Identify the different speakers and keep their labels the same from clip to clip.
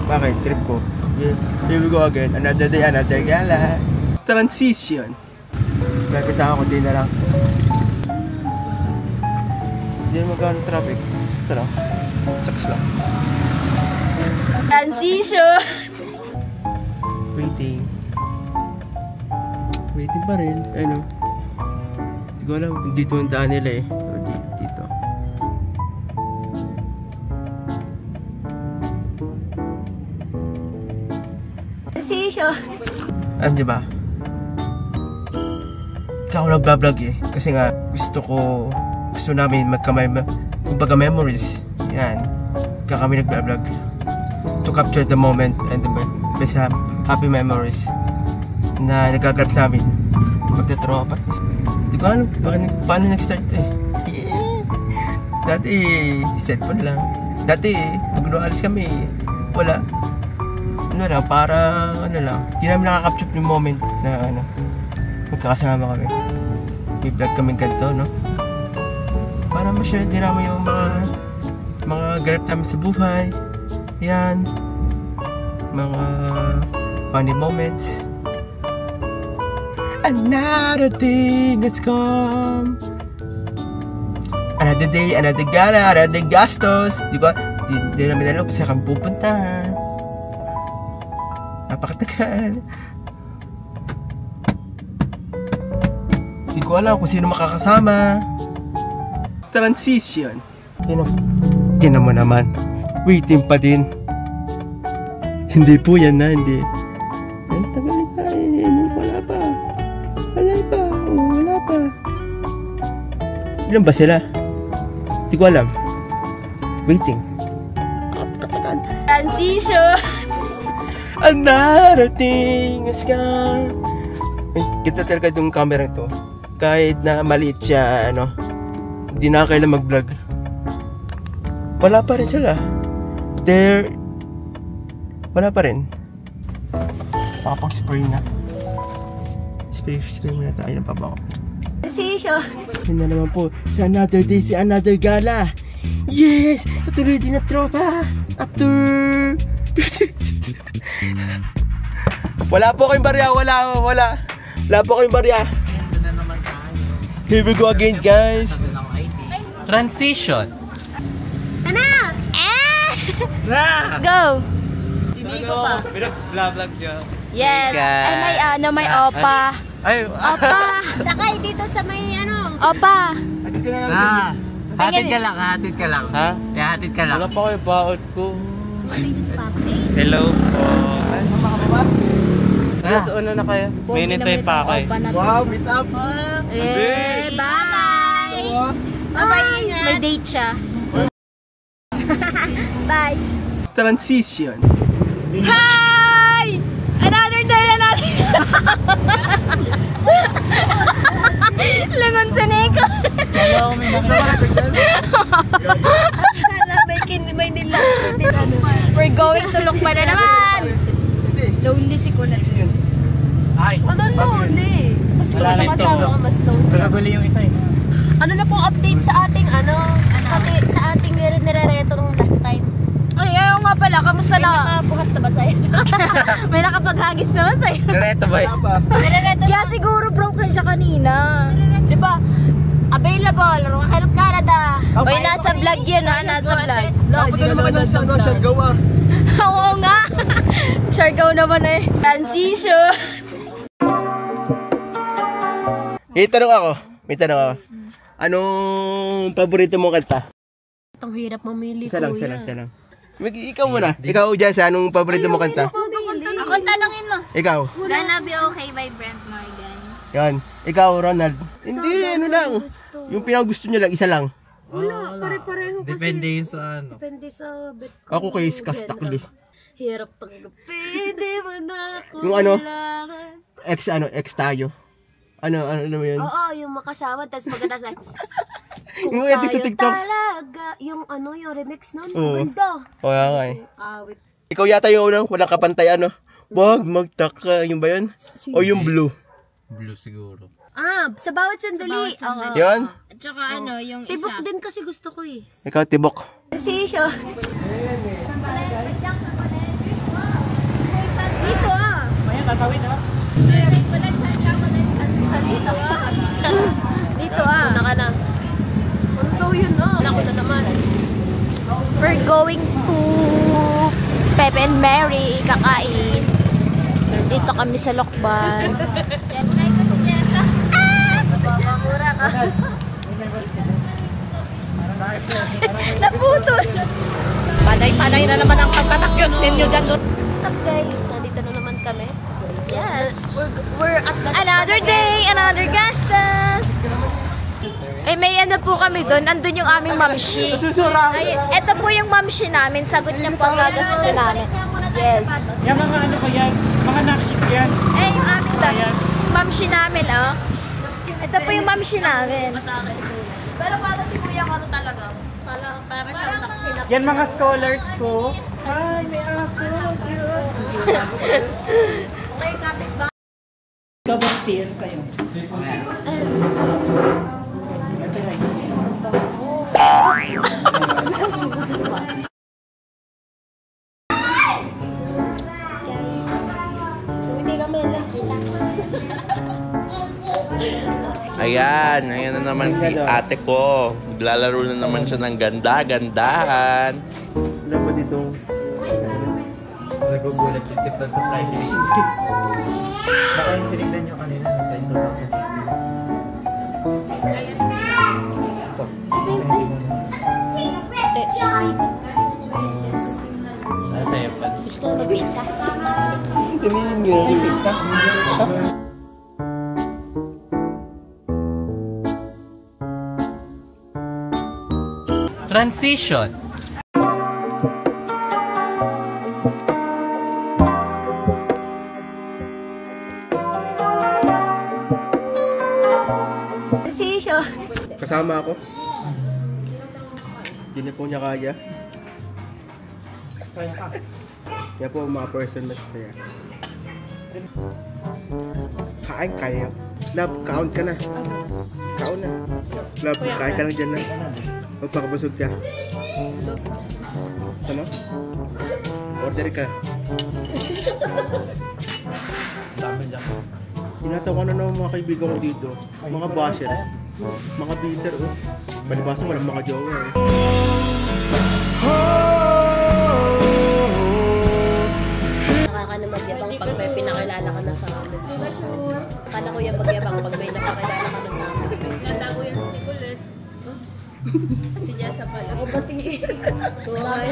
Speaker 1: bakit? Trip ko. Here we go again. Another day, another gala. Transition. Nakita ako, din na lang. Hindi na magkano traffic. Ito lang. Saks lang.
Speaker 2: Transition!
Speaker 1: Waiting. Waiting pa rin. Ano? Hindi ko alam. Dito ang daan nila eh. So, dito.
Speaker 2: Transition!
Speaker 1: Ano diba? Ikaw nagbablog eh. Kasi nga gusto namin kumbaga memories. Yan. Kaya kami nagbablog. To capture the moment and the best happy memories na nagagarap sa amin. Magtatropa. Hindi ko alam paano nag-start eh. Yeah. Dati cellphone lang. Dati pag alis kami wala. Ano lang, para ano lang. Hindi namin nakakapture yung moment na ano. Magkakasama kami. May vlog kaming ganito, no? Para ma-share din namin yung mga ganap namin sa buhay. Yan. Mga funny moments. Another thing has come. Another day, another gala, another gastos. Di namin alam kung saan kami pupunta. Napakatagal. Hindi ko alam kung sino makakasama. Transition. Tinan mo naman. Waiting pa din. Hindi po yan na, hindi. Ang tagal na eh. Wala pa. Wala pa. Ilan ba sila? Hindi ko alam. Waiting.
Speaker 2: Transition!
Speaker 1: Another thing has come. Ay, kita talaga itong camera ito. Kahit na maliit siya, ano, hindi na kailan mag-vlog. Wala pa rin sila. Wala pa rin. Makapag-spray na. Spray muna tayo ng pabaw.
Speaker 2: Transition!
Speaker 1: Yun na naman po. Sa another day, sa another gala. Yes! Natuloy din na tropa. After... Wala po kayong barya, wala po kayong barya. Here we go again, guys.
Speaker 3: Transition.
Speaker 2: Ana! Let's go! Bibili ko pa.
Speaker 3: Vlog dyan.
Speaker 2: Yes! Ay, may opa.
Speaker 3: Ay,
Speaker 2: Opa! Sakay dito sa may opa.
Speaker 3: hatid ka lang. Ha? Hatid ka lang.
Speaker 1: Wala pa kayo baot ko.
Speaker 3: Hello po.
Speaker 1: Ay, mama ka ba? Yes, una na kayo.
Speaker 3: Minintay pa ako eh.
Speaker 1: Wow, meet up!
Speaker 2: Bye! Bye! May date siya. Bye!
Speaker 1: Transition.
Speaker 2: Hi! Another day, another Langon sa neko. May nilang. We're going to Lukban na naman. Lonely si Kulat.
Speaker 3: Ay.
Speaker 2: Lonely. Mas lonely kasama ka, mas lonely.
Speaker 3: Naguli yung isa eh.
Speaker 2: Ano na pong update sa ating sa ating nire-reto nung last time?
Speaker 4: Ay, ayaw nga pala. Kamusta
Speaker 2: May nakabuhat na ba sa'yo?
Speaker 4: May nakapaghagis naman sa'yo.
Speaker 3: Direto ba eh?
Speaker 4: Kaya siguro broken siya kanina.
Speaker 2: Diba? Available, Help Canada.
Speaker 4: Oy, nasa vlog yun ha, nasa vlog.
Speaker 1: Punta naman ng Siargao ah.
Speaker 4: Oo nga. Siargao naman eh. Transition.
Speaker 1: May tanong ako. Anong paborito mong kanta?
Speaker 4: Ang hirap mamili,
Speaker 1: Isa lang. Ikaw muna. Ikaw dyan sa anong paborito mong kanta?
Speaker 2: Ako tanongin mo.
Speaker 1: Ikaw.
Speaker 2: Gonna Be Okay by Brent Morgan.
Speaker 1: Yan. Ikaw, Ronald. Hindi, ano lang. Yung pinakagusto niya lang, isa lang.
Speaker 4: Wala, pare-pareho kasi.
Speaker 3: Depende yun sa ano.
Speaker 4: Depende sa bet ko.
Speaker 1: Ako kay Skastakli.
Speaker 4: Hirap tanggapin, di mo na ako
Speaker 1: Yung ano?
Speaker 4: kailangan.
Speaker 1: Ex tayo. Ano mo yun?
Speaker 4: Oo, yung makasama, tapos magkatasa.
Speaker 1: Yung edit sa TikTok.
Speaker 4: Talaga, yung remix nun,
Speaker 1: Oo.
Speaker 4: ganda.
Speaker 1: Kaya nga eh.
Speaker 4: Awit.
Speaker 1: Ikaw yata yung unang walang kapantay ano? Wag magtaka. Yung ba yun? O yung blue?
Speaker 3: Blue siguro.
Speaker 4: Sa bawat sandali.
Speaker 1: Yun?
Speaker 2: At saka yung
Speaker 4: Tibok din kasi gusto ko eh.
Speaker 1: Ikaw, tibok.
Speaker 2: Transition. Dito ah.
Speaker 4: Punta ka na. Ano daw yun ah? Ako na naman.
Speaker 2: We're going to Pepe and Mary. Kakain. Dito kami sa Lokban.
Speaker 4: Babamura ka.
Speaker 2: Naputol.
Speaker 5: Panay-panay na naman ang pagtatakyot ninyo dyan doon.
Speaker 2: What's up guys?
Speaker 4: Nandito na naman kami.
Speaker 2: Yes.
Speaker 4: We're at the...
Speaker 2: Another day, another gastos. Eh, may ano po kami doon. Andun yung aming mamshi. Ay, eto po yung mamshi namin. Sagot niya po ang gagastusin namin. Yes.
Speaker 5: Yung mga ano ko yan, mga nakship yan.
Speaker 2: Eh, yung aming mamshi namin, oh. Ito po yung mamshi namin.
Speaker 4: Pero para si Kuya ano talaga? Para siyang naksinap.
Speaker 5: Yan mga scholars ko. Ay, may ako.
Speaker 4: May kapit ba?
Speaker 5: Kabaktiyan sa'yo.
Speaker 4: Hindi kami nakita.
Speaker 6: Ayan na naman si ate ko. Naglalaro na naman siya ng ganda-gandahan.
Speaker 1: Wala ba ditong...
Speaker 5: Nagugulat din si Franz sa Friday. Baka yung tinignan nyo kanina ng 10,000.
Speaker 3: Sasaya pa.
Speaker 2: Gusto mo pizza?
Speaker 5: Pizza?
Speaker 3: Transition.
Speaker 2: Decision.
Speaker 1: Kasama ako. Hindi na po niya kaya.
Speaker 5: Kaya ka.
Speaker 1: Kaya po mga person na siya. Kain kaya. Love, count ka na. Count na. Love, kain ka lang dyan na. Magpakabusog ka. Ano? Order ka.
Speaker 5: Dami dyan.
Speaker 1: Tinatawa na naman mga kaibigan ko dito. Mga basher. Mga bitter. Oh. Balibasa walang mga jowa.
Speaker 4: Nakaka na magyabang pag may pinakilala ka na sa amin. Kala ko yung magyabang pag may napakilala ka na sa amin. Landago yan si Colette. Si Jessa pala. Ako pati. Si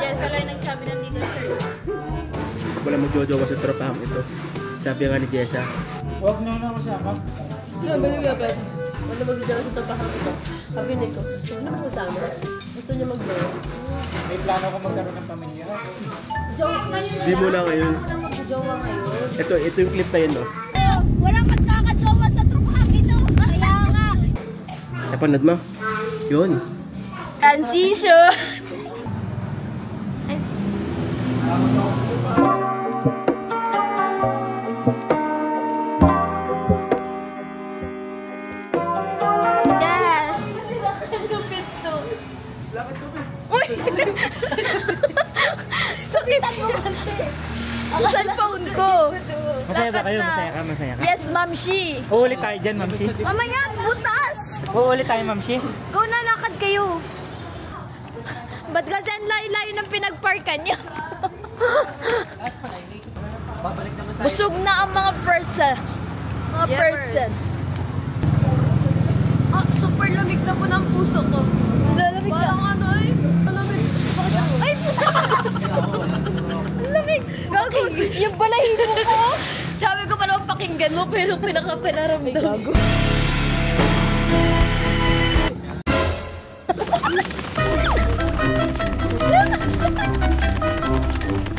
Speaker 4: Jessa lang yung nagsabi na hindi ka sure.
Speaker 1: Wala magjojowa sa tropahang ito. Sabi nga ni Jessa.
Speaker 5: Huwag na ako siya ka.
Speaker 4: Sabi ni Gabet, wala mag-jowa sa tapahang ito. Sabi ni ko, wala ko sa amin. Gusto niya mag-jowa.
Speaker 5: May plano ko magkaroon ng pamilya.
Speaker 4: Jowa ngayon.
Speaker 1: Di muna ngayon.
Speaker 4: Ako na mag-jowa ngayon.
Speaker 1: Ito yung clip na yun, no?
Speaker 2: Walang magkakajowa sa trupang ito. Kaya nga.
Speaker 1: Napanood mo? Yun.
Speaker 2: Transition. Yes. Uy! Sakitan mo kasi. Ang cellphone ko.
Speaker 5: Masaya ba kayo?
Speaker 2: Dapat na.
Speaker 5: Masaya ka? Masaya ka?
Speaker 2: Yes, Mamshi.
Speaker 5: Uulit tayo dyan, Mamshi.
Speaker 2: Mamaya, butas!
Speaker 5: Uulit tayo, Mamshi.
Speaker 2: Go na, lakad kayo. Ba't kasi ang layo-layo ng pinagparkan niyo? Busog na ang mga person. Mga person.
Speaker 4: Ah, super lamig na po ng puso ko.
Speaker 2: Lalamig ka.
Speaker 4: Parang ano eh. Malamig.
Speaker 2: Ay, puta! Lamig. Gago. Yung balahibo ko.
Speaker 4: Sabi ko pa naman pakinggan mo pero pinaka-pinaramdam. Gago.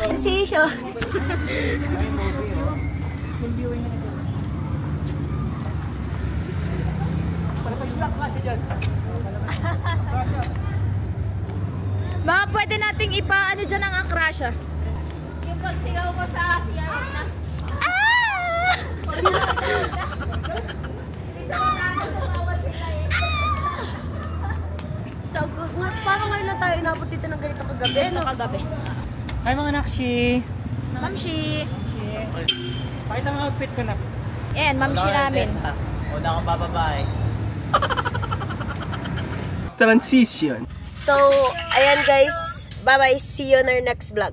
Speaker 2: Decision. Baka pwede nating ipaano dyan ang akrasya.
Speaker 4: Yung pagsigaw ko sa CRM na.
Speaker 2: Ah!
Speaker 4: So, parang ngayon na tayo inabot dito ng ganito kagabi, no?
Speaker 2: Kagabi.
Speaker 5: Hi mga nakshi.
Speaker 2: Mamshi.
Speaker 5: Hi Pakita mo outfit ko na.
Speaker 2: Ayan, mamshi namin.
Speaker 3: Wala akong bababae.
Speaker 1: Transition.
Speaker 4: So, ayan guys. Bye-bye. See you on our next vlog.